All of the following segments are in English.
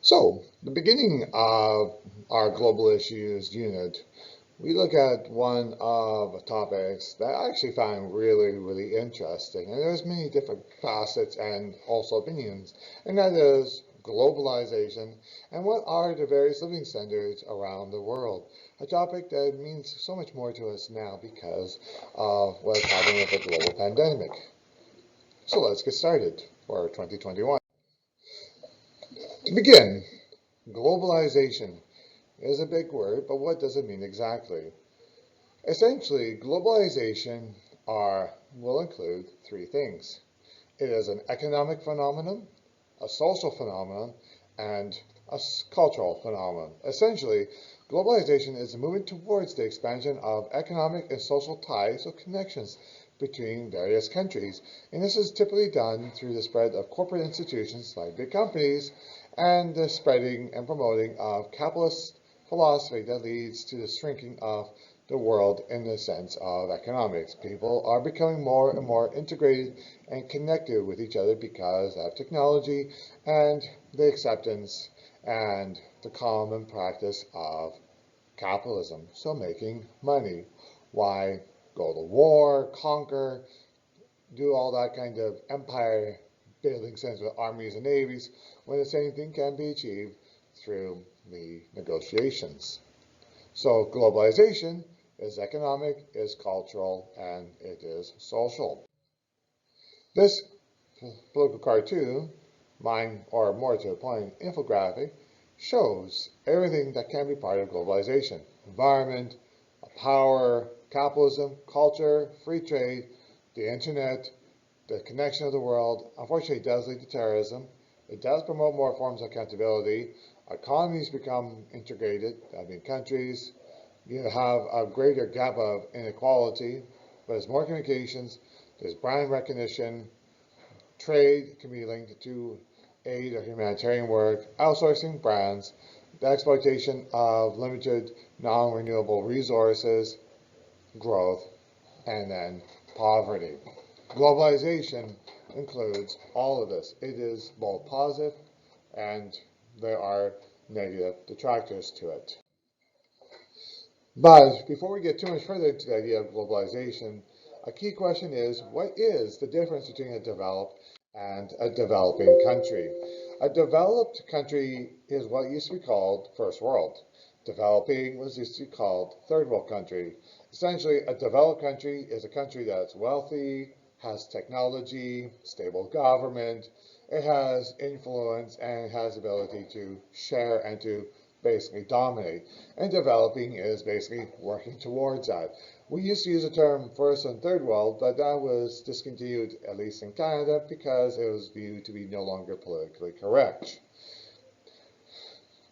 So, the beginning of our global issues unit, we look at one of the topics that I actually find really interesting, and there's many different facets and also opinions, and that is globalization and what are the various living standards around the world. A topic that means so much more to us now because of what's happening with the global pandemic. So let's get started for 2021. To begin, globalization is a big word, but what does it mean exactly? Essentially, globalization will include three things. It is an economic phenomenon, a social phenomenon, and a cultural phenomenon. Essentially, globalization is a movement towards the expansion of economic and social ties or connections between various countries. And this is typically done through the spread of corporate institutions like big companies and the spreading and promoting of capitalist philosophy that leads to the shrinking of the world in the sense of economics. People are becoming more and more integrated and connected with each other because of technology and the acceptance and the common practice of capitalism. So making money. Why go to war, conquer, do all that kind of empire building sense with armies and navies when the same thing can be achieved through the negotiations. So globalization is economic, is cultural, and it is social. This political cartoon, mine or more to the point, infographic, shows everything that can be part of globalization. Environment, power, capitalism, culture, free trade, the internet, the connection of the world. Unfortunately, it does lead to terrorism. It does promote more forms of accountability. Economies become integrated, countries. You have a greater gap of inequality, but there's more communications, there's brand recognition, trade can be linked to aid or humanitarian work, outsourcing brands, the exploitation of limited non-renewable resources, growth, and then poverty. Globalization includes all of this. It is both positive and there are negative detractors to it. But before we get too much further into the idea of globalization, a key question is, what is the difference between a developed and a developing country? A developed country is what used to be called first world. Developing was used to be called third world country. Essentially, a developed country is a country that's wealthy, has technology, stable government, it has influence, and it has ability to share and to basically dominate. And developing is basically working towards that. We used to use the term first and third world, but that was discontinued, at least in Canada, because it was viewed to be no longer politically correct.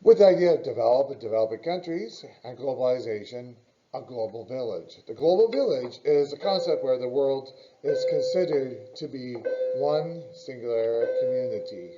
With the idea of developing countries and globalization, a global village. The global village is a concept where the world is considered to be one singular community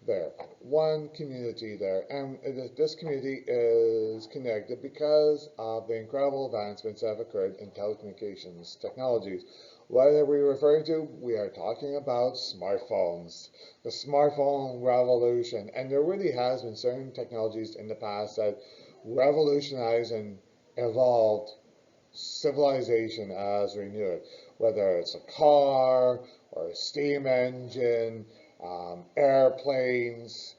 there, one community there, and this community is connected because of the incredible advancements that have occurred in telecommunications technologies. What are we referring to? We are talking about smartphones, the smartphone revolution, and there really has been certain technologies in the past that revolutionized and evolved civilization as we knew it, whether it's a car or a steam engine, airplanes,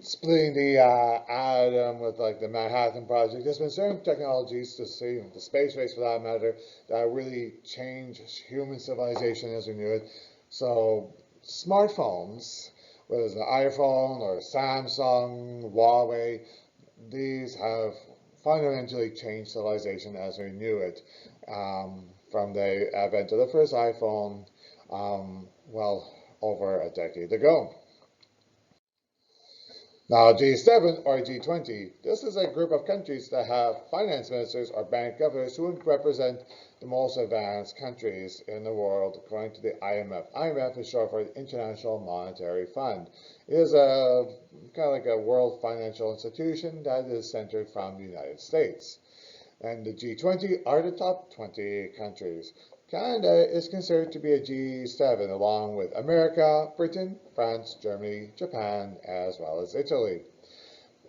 splitting the atom with like the Manhattan Project. There's been certain technologies, to see the space race for that matter, that really changed human civilization as we knew it. So smartphones, whether it's an iPhone or Samsung, Huawei, these have fundamentally changed civilization as we knew it. From the advent of the first iPhone, well, over a decade ago. Now, G7 or G20, this is a group of countries that have finance ministers or bank governors who represent the most advanced countries in the world, according to the IMF. IMF is short for the International Monetary Fund. It is a kind of like a world financial institution that is centered from the United States. And the G20 are the top 20 countries. Canada is considered to be a G7 along with America, Britain, France, Germany, Japan, as well as Italy.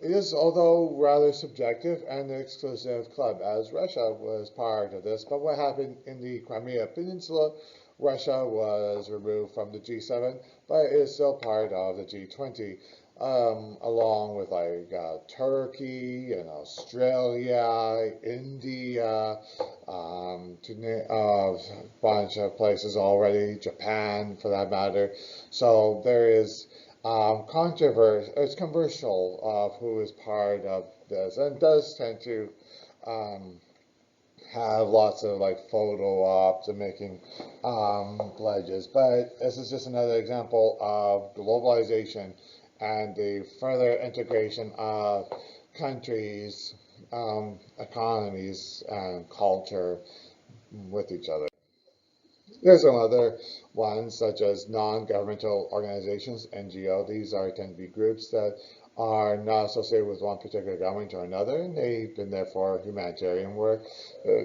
It is, although rather subjective, an exclusive club, as Russia was part of this. But what happened in the Crimea Peninsula? Russia was removed from the G7, but is still part of the G20, along with like Turkey and Australia, India, to name a bunch of places already, Japan for that matter. So there is controversy, it's controversial of who is part of this, and it does tend to um, have lots of like photo ops and making pledges. But this is just another example of globalization and the further integration of countries, economies, and culture with each other. There's some other ones, such as non-governmental organizations, NGO. These are tend to be groups that are not associated with one particular government or another, and they've been there for humanitarian work. Uh,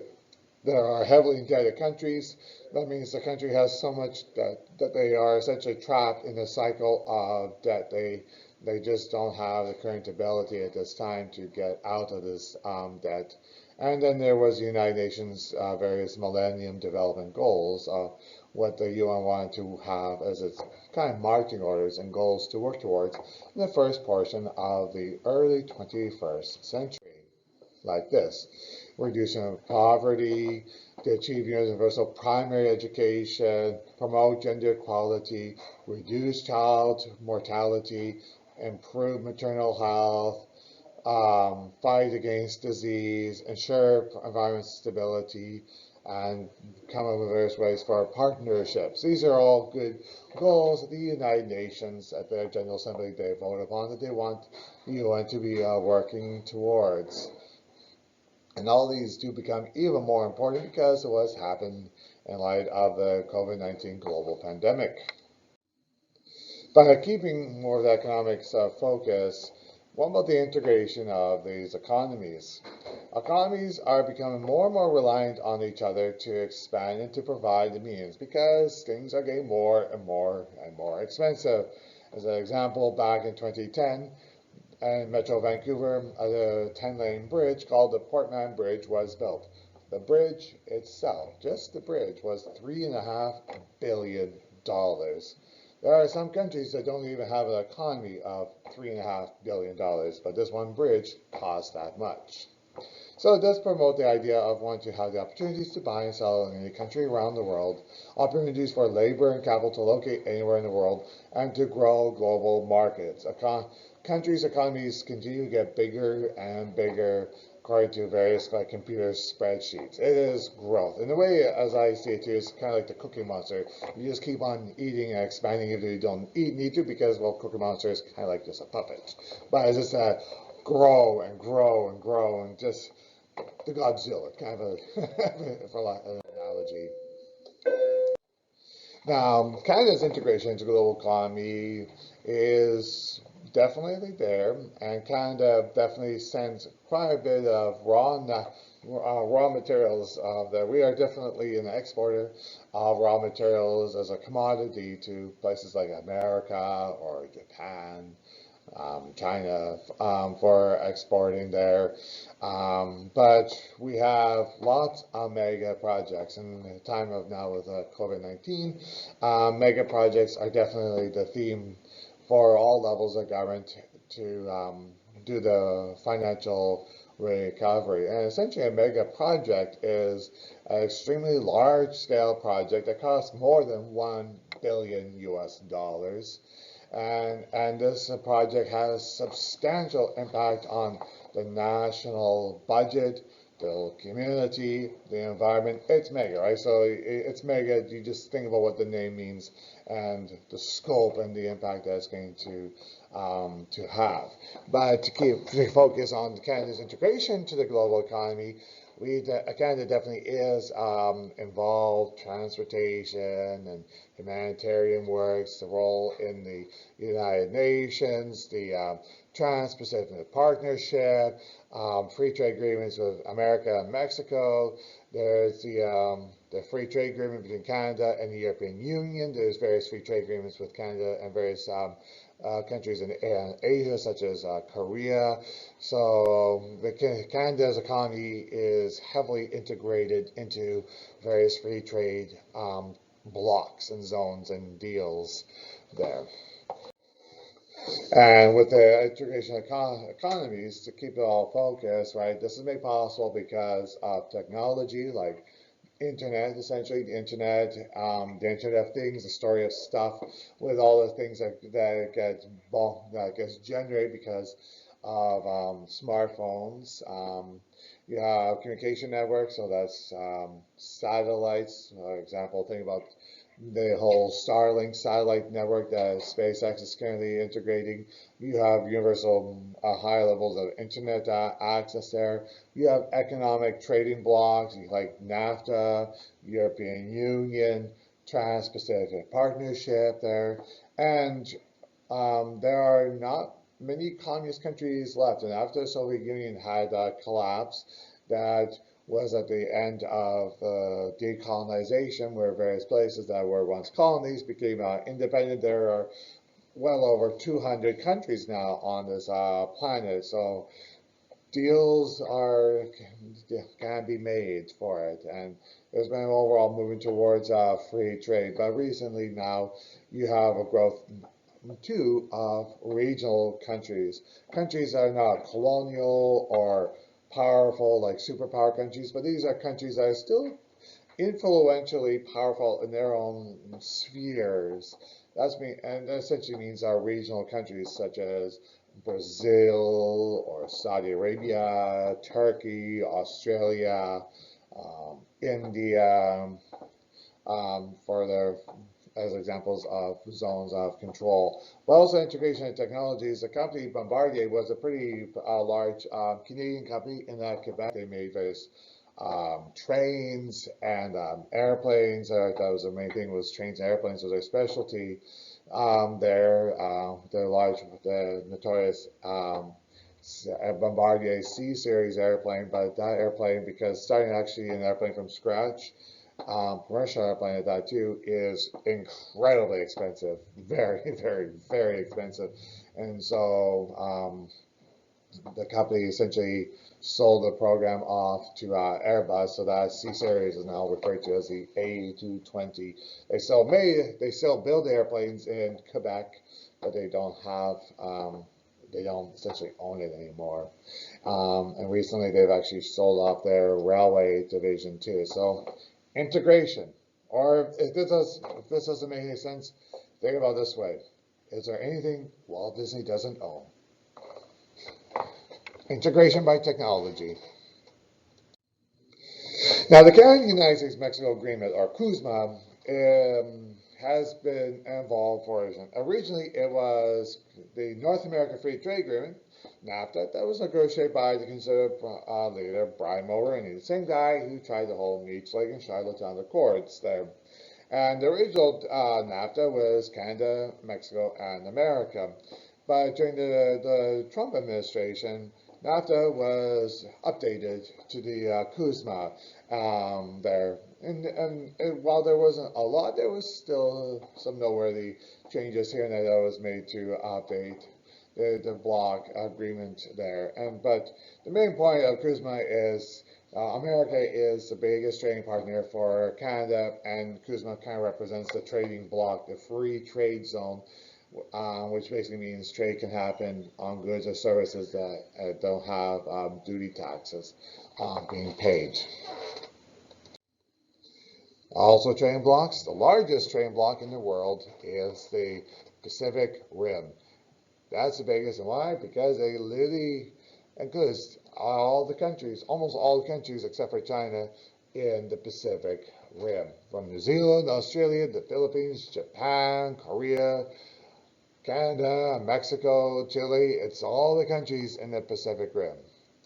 there are heavily indebted countries. That means the country has so much debt that they are essentially trapped in a cycle of debt. They just don't have the current ability at this time to get out of this debt. And then there was the United Nations various Millennium Development Goals, what the UN wanted to have as its kind of marching orders and goals to work towards in the first portion of the early 21st century, like this: reducing poverty, to achieve universal primary education, promote gender equality, reduce child mortality, improve maternal health, fight against disease, ensure environmental stability, and come up with various ways for partnerships. These are all good goals that the United Nations at their General Assembly they vote upon that they want the UN to be working towards. And all these do become even more important because of what's happened in light of the COVID-19 global pandemic. By keeping more of the economics focus, what about the integration of these economies? Economies are becoming more and more reliant on each other to expand and to provide the means because things are getting more and more and more expensive. As an example, back in 2010, in Metro Vancouver, a 10-lane bridge called the Portman Bridge was built. The bridge itself, just the bridge, was $3.5 billion. There are some countries that don't even have an economy of $3.5 billion, but this one bridge cost that much. So it does promote the idea of wanting to have the opportunities to buy and sell in any country around the world, opportunities for labor and capital to locate anywhere in the world, and to grow global markets. Countries' economies continue to get bigger and bigger according to various like computer spreadsheets. It is growth. In a way, as I see it too, it's kind of like the Cookie Monster. You just keep on eating and expanding if you don't need to because, well, Cookie Monster is kind of like just a puppet. But it's just grow and grow and grow and just the Godzilla, kind of a, for lack of an analogy. Now, Canada's integration into global economy is definitely there, and Canada definitely sends quite a bit of raw materials. That we are definitely an exporter of raw materials as a commodity to places like America or Japan, China, for exporting there. But we have lots of mega projects. In the time of now with COVID-19, mega projects are definitely the theme for all levels of government to do the financial recovery. And essentially, a mega project is an extremely large scale project that costs more than 1 billion US dollars. And this project has substantial impact on the national budget, the community, the environment. It's mega, right? So it's mega. You just think about what the name means and the scope and the impact that it's going to have. But to focus on Canada's integration to the global economy, Canada definitely is involved transportation and humanitarian works, the role in the United Nations, the Trans-Pacific Partnership, free trade agreements with America and Mexico. There's the free trade agreement between Canada and the European Union. There's various free trade agreements with Canada and various countries in Asia, such as Korea. So Canada's economy is heavily integrated into various free trade blocks and zones and deals there. And with the integration of economies, to keep it all focused, right, this is made possible because of technology like internet, essentially the internet of things, the story of stuff, with all the things that gets generated because of smartphones. You have communication networks, so that's satellites. For example, think about the whole Starlink satellite network that SpaceX is currently integrating. You have universal high levels of internet access there. You have economic trading blocks like NAFTA, European Union, Trans-Pacific Partnership there. And there are not many communist countries left. And after the Soviet Union had collapsed, that was at the end of decolonization, where various places that were once colonies became independent. There are well over 200 countries now on this planet, so deals can be made for it, and there's been an overall movement towards free trade. But recently now you have a growth too of regional countries, countries that are not colonial or powerful like superpower countries, but these are countries that are still influentially powerful in their own spheres. And that essentially means our regional countries such as Brazil or Saudi Arabia, Turkey, Australia, India, for their as examples of zones of control. But also integration of technologies. The company Bombardier was a pretty large Canadian company in that Quebec. They made various trains and airplanes. That was the main thing, was trains and airplanes was their specialty. Their large, the notorious Bombardier C series airplane, but that airplane, because starting actually an airplane from scratch, commercial airplane at that too, is incredibly expensive, very, very, very expensive, and so the company essentially sold the program off to Airbus, so that C series is now referred to as the A220. They still build airplanes in Quebec, but they don't essentially own it anymore. And recently they've actually sold off their railway division too. So integration, or if this doesn't make any sense, think about it this way: is there anything Walt Disney doesn't own? Integration by technology. Now, the Canada-United States-Mexico Agreement, or CUSMA, has been involved for originally it was the North American Free Trade Agreement, NAFTA, that was negotiated by the conservative leader Brian Mulroney, the same guy who tried to hold Meech Lake and Charlottetown Accords there. And the original NAFTA was Canada, Mexico, and America. But during the Trump administration, NAFTA was updated to the CUSMA there. And while there wasn't a lot, there was still some noteworthy changes here and there that was made to update the block agreement there. But the main point of CUSMA is America is the biggest trading partner for Canada, and CUSMA kind of represents the trading bloc, the free trade zone, which basically means trade can happen on goods or services that don't have duty taxes being paid. Also, trading blocks. The largest trading bloc in the world is the Pacific Rim. That's the biggest. And why? Because they literally includes all the countries, almost all the countries except for China, in the Pacific Rim. From New Zealand, Australia, the Philippines, Japan, Korea, Canada, Mexico, Chile. It's all the countries in the Pacific Rim.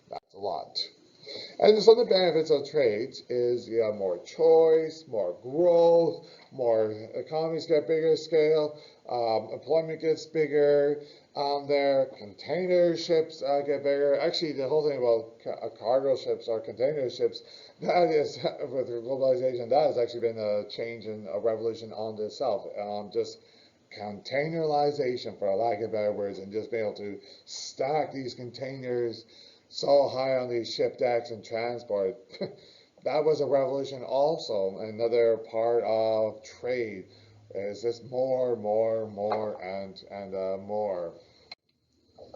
That's a lot. And some of the benefits of trade is you have more choice, more growth, more economies get bigger scale, employment gets bigger. Their container ships get bigger. Actually, the whole thing about cargo ships or container ships, that is with globalization, that has actually been a change and a revolution on itself. Just containerization, for lack of better words, and just being able to stack these containers so high on these ship decks and transport. That was a revolution also. Another part of trade is just more, and more.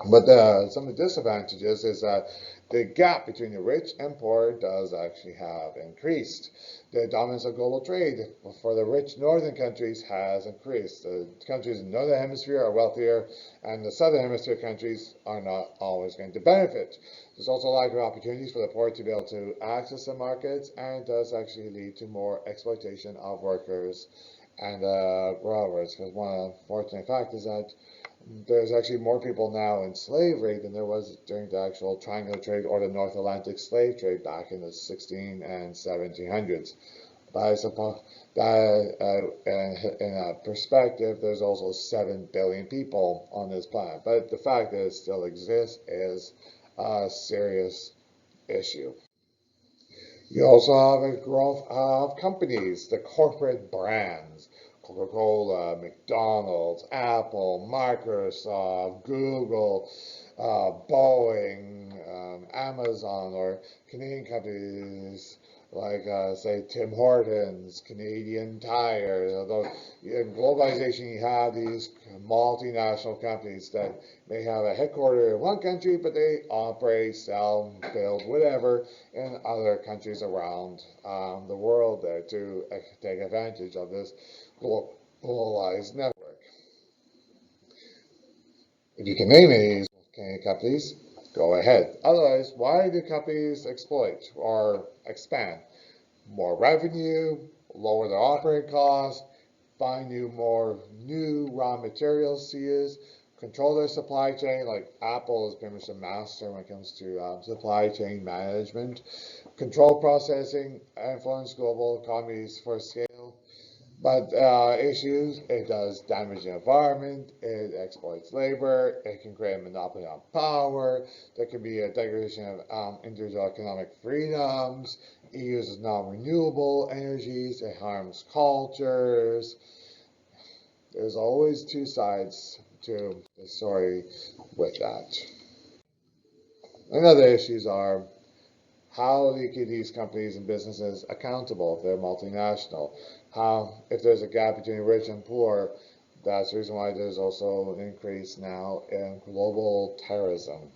But some of the disadvantages is that the gap between the rich and poor does actually have increased. The dominance of global trade for the rich northern countries has increased. The countries in the northern hemisphere are wealthier, and the southern hemisphere countries are not always going to benefit. There's also a lack of opportunities for the poor to be able to access the markets, and it does actually lead to more exploitation of workers and growers. Because one unfortunate fact is that there's actually more people now in slavery than there was during the actual triangular trade or the North Atlantic slave trade back in the 16 and 1700s. But I suppose that in a perspective, there's also 7 billion people on this planet. But the fact that it still exists is a serious issue. You also have a growth of companies, the corporate brands. Coca-Cola, McDonald's, Apple, Microsoft, Google, Boeing, Amazon, or Canadian companies like, say, Tim Hortons, Canadian Tire. Although in globalization, you have these multinational companies that may have a headquarter in one country, but they operate, sell, build, whatever in other countries around the world there to take advantage of this globalized network. If you can name any Canadian companies, go ahead. Otherwise, why do companies exploit or expand? More revenue, lower their operating costs, find more new raw materials to use, control their supply chain. Like Apple is pretty much a master when it comes to supply chain management, control processing, influence global economies for scale. But issues, it does damage the environment, it exploits labor, it can create a monopoly on power, there can be a degradation of individual economic freedoms, it uses non-renewable energies, it harms cultures. There's always two sides to the story with that. And other issues are how do you keep these companies and businesses accountable if they're multinational? How, if there's a gap between rich and poor, that's the reason why there's also an increase now in global terrorism.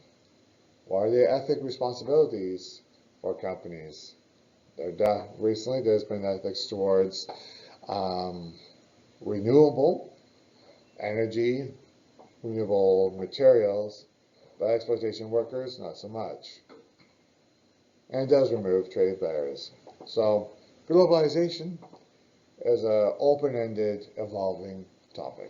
What are the ethic responsibilities for companies? Recently, there's been ethics towards um, renewable energy, renewable materials, but exploitation workers, not so much. And it does remove trade barriers. So, globalization is an open-ended, evolving topic.